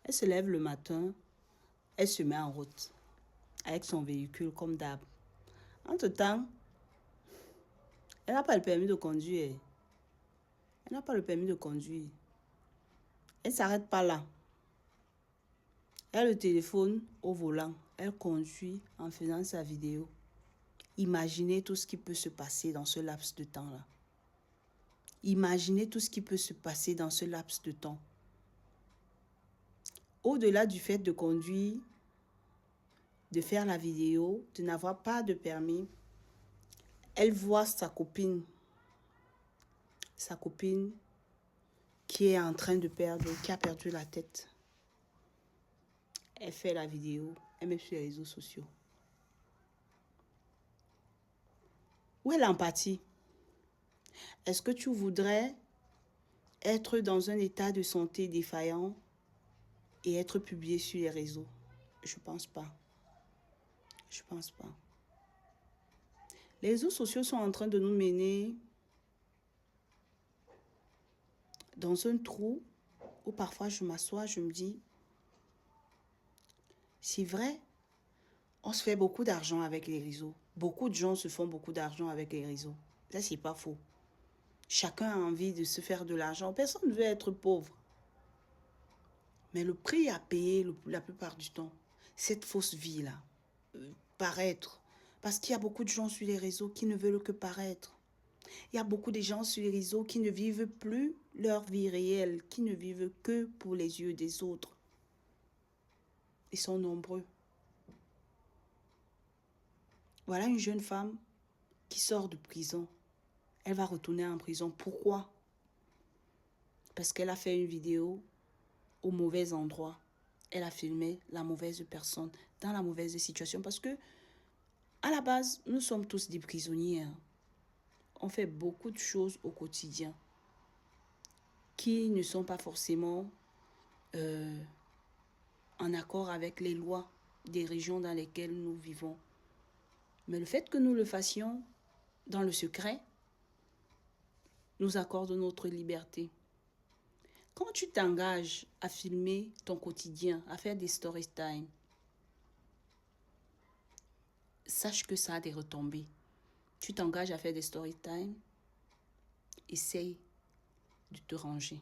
Elle se lève le matin, elle se met en route avec son véhicule comme d'hab. Entre-temps, elle n'a pas le permis de conduire. Elle n'a pas le permis de conduire. Elle ne s'arrête pas là. Elle a le téléphone au volant. Elle conduit en faisant sa vidéo. Imaginez tout ce qui peut se passer dans ce laps de temps-là. Imaginez tout ce qui peut se passer dans ce laps de temps. Au-delà du fait de conduire, de faire la vidéo, de n'avoir pas de permis, elle voit sa copine qui est en train de perdre, qui a perdu la tête. Elle fait la vidéo, elle met sur les réseaux sociaux. Où est l'empathie? Est-ce que tu voudrais être dans un état de santé défaillant et être publié sur les réseaux? Je pense pas. Je pense pas. Les réseaux sociaux sont en train de nous mener dans un trou où parfois je m'assois, je me dis, c'est vrai, on se fait beaucoup d'argent avec les réseaux. Beaucoup de gens se font beaucoup d'argent avec les réseaux. Ça, c'est pas faux. Chacun a envie de se faire de l'argent. Personne ne veut être pauvre. Mais le prix à payer la plupart du temps, cette fausse vie-là, paraître. Parce qu'il y a beaucoup de gens sur les réseaux qui ne veulent que paraître. Il y a beaucoup de gens sur les réseaux qui ne vivent plus leur vie réelle, qui ne vivent que pour les yeux des autres. Ils sont nombreux. Voilà une jeune femme qui sort de prison. Elle va retourner en prison. Pourquoi? Parce qu'elle a fait une vidéo au mauvais endroit. Elle a filmé la mauvaise personne dans la mauvaise situation. Parce que, à la base, nous sommes tous des prisonniers. On fait beaucoup de choses au quotidien qui ne sont pas forcément en accord avec les lois des régions dans lesquelles nous vivons. Mais le fait que nous le fassions dans le secret nous accorde notre liberté. Quand tu t'engages à filmer ton quotidien, à faire des story time, sache que ça a des retombées. Tu t'engages à faire des story time, essaye de te ranger.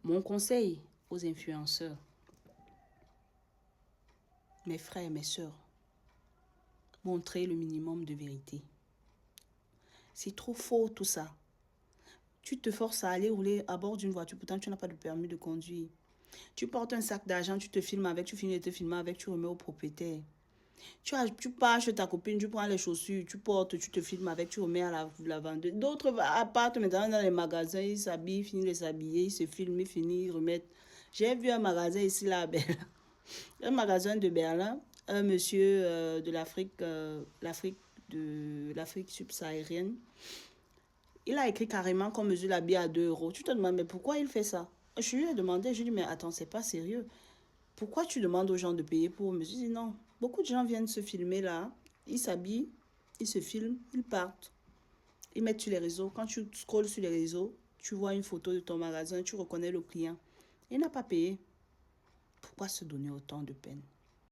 Mon conseil aux influenceurs, mes frères, mes sœurs, montrez le minimum de vérité. C'est trop faux tout ça. Tu te forces à aller rouler à bord d'une voiture, pourtant tu n'as pas de permis de conduire. Tu portes un sac d'argent, tu te filmes avec, tu finis de te filmer avec, tu remets au propriétaire. Tu pars chez ta copine, tu prends les chaussures, tu portes, tu te filmes avec, tu remets à la vendeuse. D'autres partent maintenant dans les magasins, ils s'habillent, finissent de s'habiller, ils se filment, ils finissent, ils remettent. J'ai vu un magasin ici, là, à Berlin. Un magasin de Berlin, un monsieur de l'Afrique subsaharienne. Il a écrit carrément qu'on mesure l'habit à 2 euros. Tu te demandes, mais pourquoi il fait ça? Je lui ai demandé, je lui ai dit, mais attends, c'est pas sérieux. Pourquoi tu demandes aux gens de payer pour mesurer? Je dis non. Beaucoup de gens viennent se filmer là, ils s'habillent, ils se filment, ils partent. Ils mettent sur les réseaux. Quand tu scrolles sur les réseaux, tu vois une photo de ton magasin, tu reconnais le client. Il n'a pas payé. Pourquoi se donner autant de peine?